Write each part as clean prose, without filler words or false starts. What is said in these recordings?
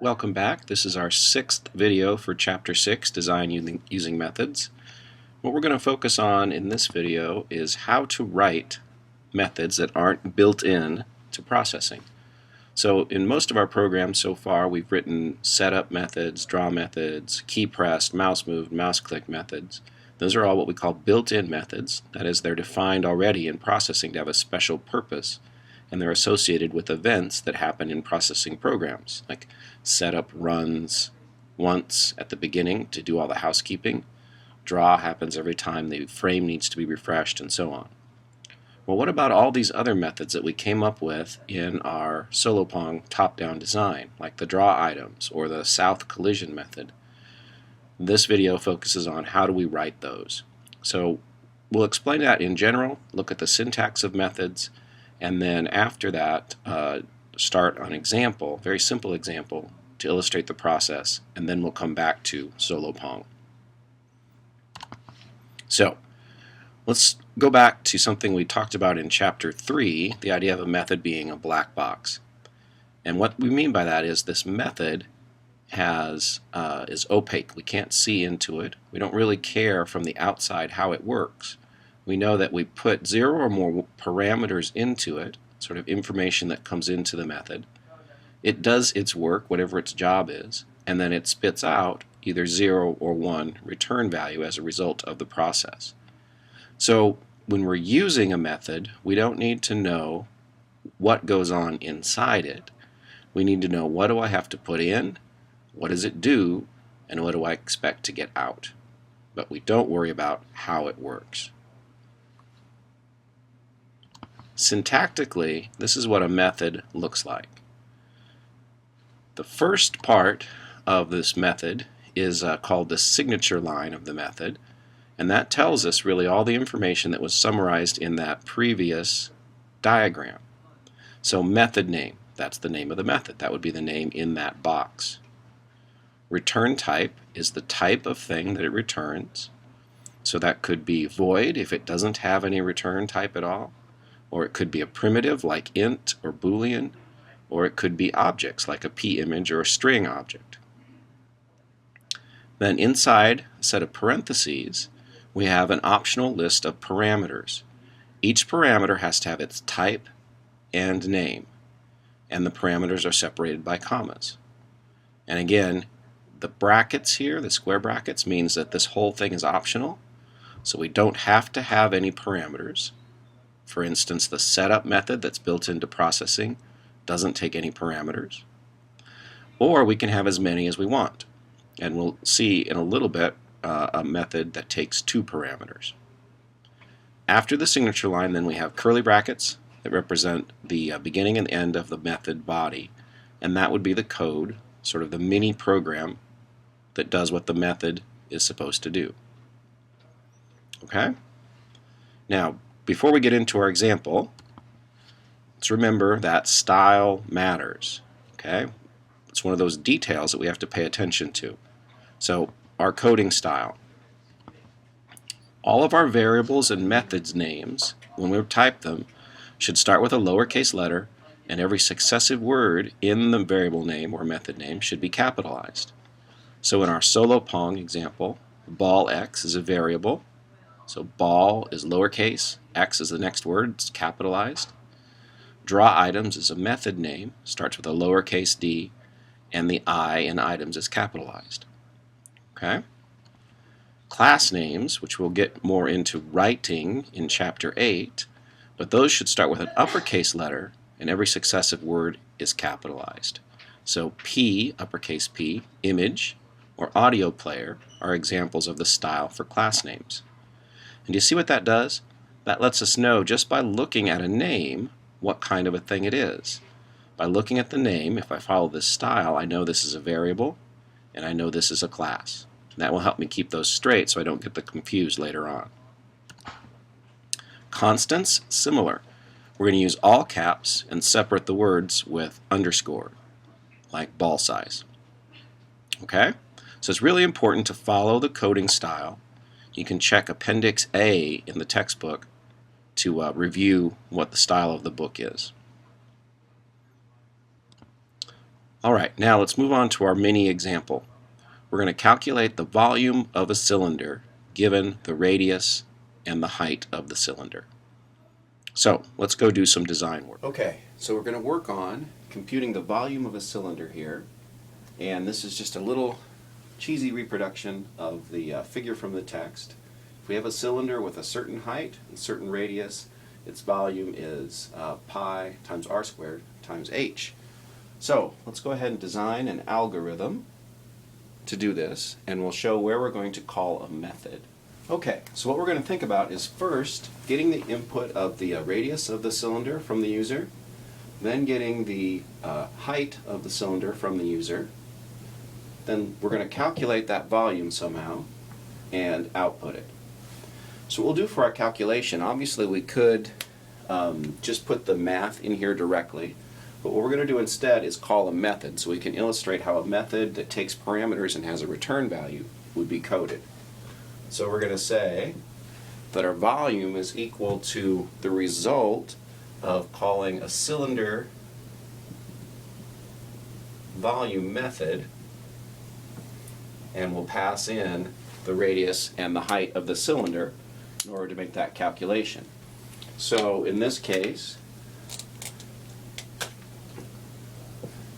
Welcome back. This is our sixth video for Chapter 6, Design Using Methods. What we're going to focus on in this video is how to write methods that aren't built in to processing. So in most of our programs so far, we've written setup methods, draw methods, key pressed, mouse moved, mouse click methods. Those are all what we call built-in methods. That is, they're defined already in processing to have a special purpose, and they're associated with events that happen in processing programs, like setup runs once at the beginning to do all the housekeeping, draw happens every time the frame needs to be refreshed, and so on. Well, what about all these other methods that we came up with in our Solopong top-down design, like the draw items or the south collision method? This video focuses on how do we write those. So we'll explain that in general, look at the syntax of methods, and then after that start an example, very simple example, to illustrate the process, and then we'll come back to Solopong. So let's go back to something we talked about in Chapter 3, the idea of a method being a black box. And what we mean by that is this method is opaque. We can't see into it. We don't really care from the outside how it works. We know that we put 0 or more parameters into it, sort of information that comes into the method. It does its work, whatever its job is, and then it spits out either 0 or 1 return value as a result of the process. So when we're using a method, we don't need to know what goes on inside it. We need to know, what do I have to put in, what does it do, and what do I expect to get out. But we don't worry about how it works. Syntactically, this is what a method looks like. The first part of this method is called the signature line of the method, and that tells us really all the information that was summarized in that previous diagram. So method name, that's the name of the method. That would be the name in that box. Return type is the type of thing that it returns. So that could be void if it doesn't have any return type at all, or it could be a primitive like int or boolean, or it could be objects like a p-image or a string object. Then inside a set of parentheses, we have an optional list of parameters. Each parameter has to have its type and name, and the parameters are separated by commas. And again, the brackets here, the square brackets, means that this whole thing is optional, so we don't have to have any parameters. For instance, the setup method that's built into processing doesn't take any parameters. Or we can have as many as we want. And we'll see in a little bit a method that takes 2 parameters. After the signature line, then we have curly brackets that represent the beginning and end of the method body. And that would be the code, sort of the mini program that does what the method is supposed to do. Okay? Now, before we get into our example, let's remember that style matters. Okay? It's one of those details that we have to pay attention to. So, our coding style. All of our variables and methods names, when we type them, should start with a lowercase letter, and every successive word in the variable name or method name should be capitalized. So in our Solopong example, ball x is a variable. So ball is lowercase, x is the next word, it's capitalized. Draw items is a method name, starts with a lowercase d, and the I in items is capitalized. Okay? Class names, which we'll get more into writing in Chapter 8, but those should start with an uppercase letter, and every successive word is capitalized. So P, uppercase P, image, or audio player are examples of the style for class names. And do you see what that does? That lets us know just by looking at a name what kind of a thing it is. By looking at the name, if I follow this style, I know this is a variable, and I know this is a class. And that will help me keep those straight so I don't get confused later on. Constants, similar. We're going to use all caps and separate the words with underscore, like ball size. Okay? So it's really important to follow the coding style. You can check Appendix A in the textbook to review what the style of the book is. Alright, now let's move on to our mini example. We're going to calculate the volume of a cylinder given the radius and the height of the cylinder. So let's go do some design work. Okay, so we're going to work on computing the volume of a cylinder here, and this is just a little cheesy reproduction of the figure from the text. If we have a cylinder with a certain height and certain radius, its volume is pi times r squared times h. So let's go ahead and design an algorithm to do this, and we'll show where we're going to call a method. Okay, so what we're going to think about is first getting the input of the radius of the cylinder from the user, then getting the height of the cylinder from the user, then we're going to calculate that volume somehow and output it. So what we'll do for our calculation, obviously we could just put the math in here directly, but what we're going to do instead is call a method so we can illustrate how a method that takes parameters and has a return value would be coded. So we're going to say that our volume is equal to the result of calling a cylinder volume method, and we'll pass in the radius and the height of the cylinder in order to make that calculation. So in this case,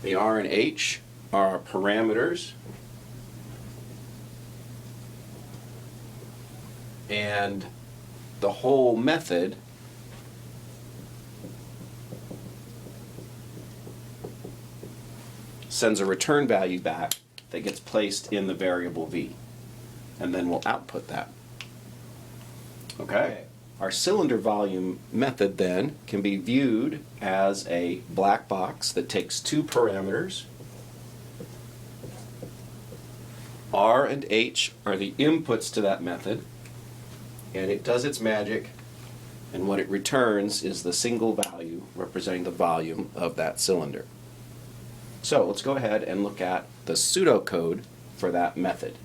the R and H are our parameters, and the whole method sends a return value back that gets placed in the variable v, and then we'll output that. Okay? Our cylinder volume method then can be viewed as a black box that takes two parameters. R and H are the inputs to that method, and it does its magic, and what it returns is the single value representing the volume of that cylinder. So let's go ahead and look at the pseudocode for that method.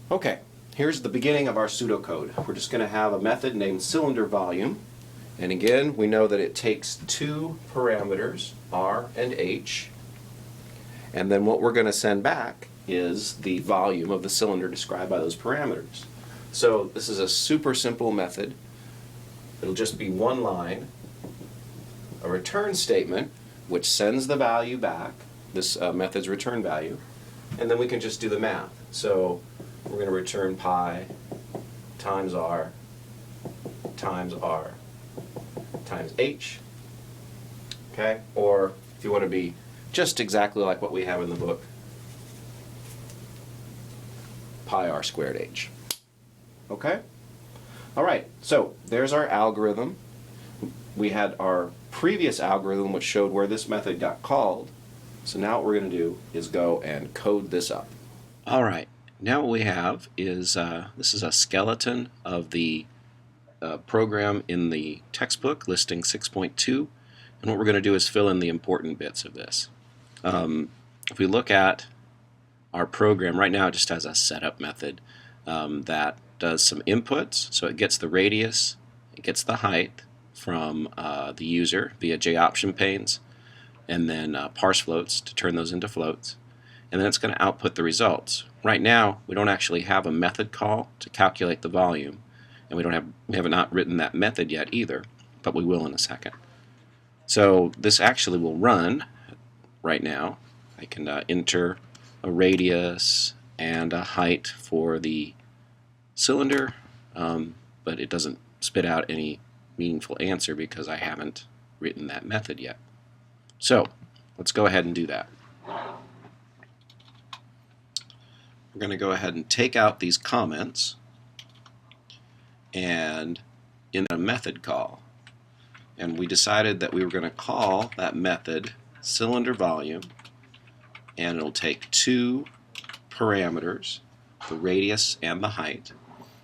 Okay, here's the beginning of our pseudocode. We're just going to have a method named cylinder volume, and again we know that it takes two parameters, R and H, and then what we're going to send back is the volume of the cylinder described by those parameters. So this is a super simple method. It'll just be one line, a return statement which sends the value back, this method's return value, and then we can just do the math. So we're going to return pi times r times h. Okay? Or if you want to be just exactly like what we have in the book, pi r squared h. Okay? Alright, so there's our algorithm. We had our previous algorithm which showed where this method got called. So now what we're going to do is go and code this up. Alright, now what we have is, this is a skeleton of the program in the textbook, listing 6.2, and what we're going to do is fill in the important bits of this. If we look at our program, right now it just has a setup method that does some inputs, so it gets the radius, it gets the height from the user via JOption panes, and then parse floats to turn those into floats, and then it's going to output the results. Right now we don't actually have a method call to calculate the volume, and we have not written that method yet either, but we will in a second. So this actually will run right now. I can enter a radius and a height for the cylinder, but it doesn't spit out any meaningful answer because I haven't written that method yet. So let's go ahead and do that. We're going to go ahead and take out these comments and in a method call, and we decided that we were going to call that method cylinder volume, and it'll take two parameters, the radius and the height,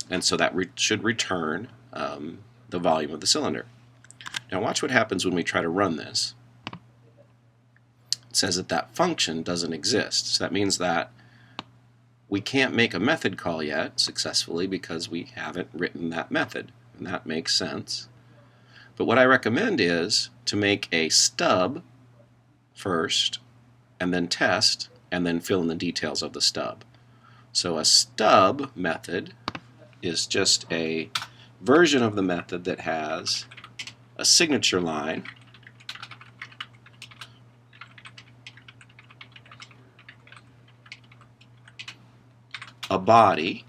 and so that should return the volume of the cylinder. Now watch what happens when we try to run this. It says that that function doesn't exist, so that means that we can't make a method call yet successfully because we haven't written that method, and that makes sense. But what I recommend is to make a stub first and then test, and then fill in the details of the stub. So a stub method is just a version of the method that has a signature line, a body,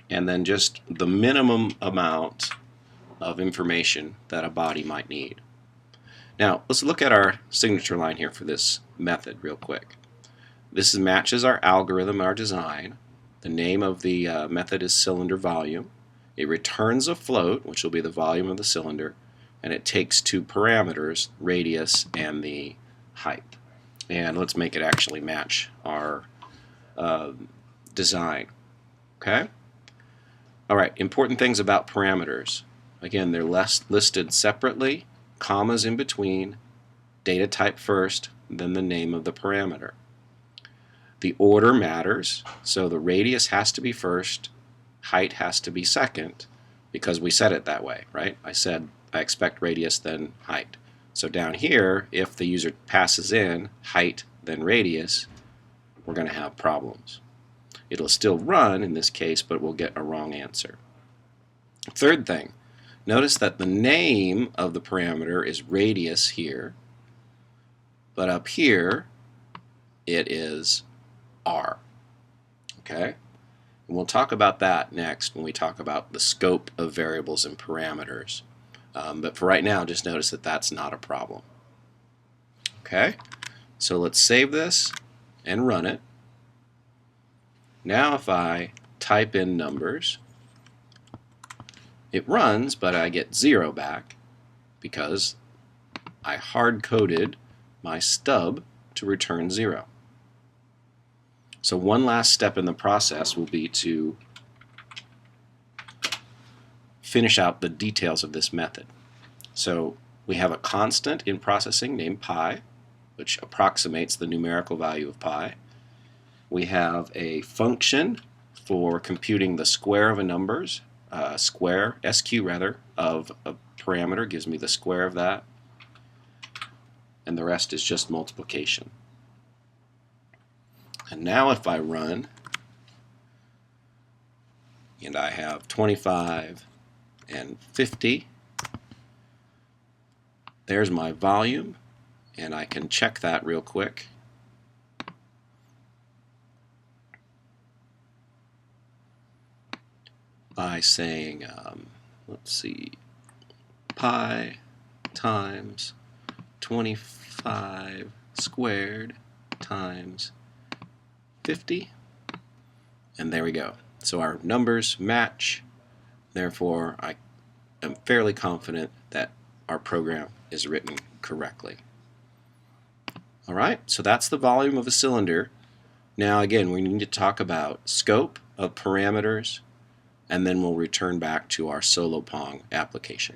and then just the minimum amount of information that a body might need. Now, let's look at our signature line here for this method real quick. This matches our algorithm, our design. The name of the method is cylinder volume. It returns a float, which will be the volume of the cylinder, and it takes two parameters, radius and the height. And let's make it actually match our design. Okay? All right, important things about parameters. Again, they're listed separately, commas in between, data type first, then the name of the parameter. The order matters, so the radius has to be first, height has to be second, because we set it that way, right? I said I expect radius, then height. So down here, if the user passes in height, then radius, we're going to have problems. It'll still run in this case, but we'll get a wrong answer. Third thing, notice that the name of the parameter is radius here, but up here it is R. Okay? And we'll talk about that next when we talk about the scope of variables and parameters. But for right now, just notice that that's not a problem. Okay? So let's save this and run it. Now if I type in numbers, it runs, but I get 0 back because I hard-coded my stub to return 0. So one last step in the process will be to finish out the details of this method. So we have a constant in processing named pi, which approximates the numerical value of pi. We have a function for computing the square of a numbers, square, SQ rather, of a parameter gives me the square of that, and the rest is just multiplication. And now if I run, and I have 25 and 50, there's my volume, and I can check that real quick. By saying, let's see, pi times 25 squared times 50, and there we go. So our numbers match, therefore I am fairly confident that our program is written correctly. Alright, so that's the volume of a cylinder. Now again, we need to talk about scope of parameters, and then we'll return back to our solo Pong application.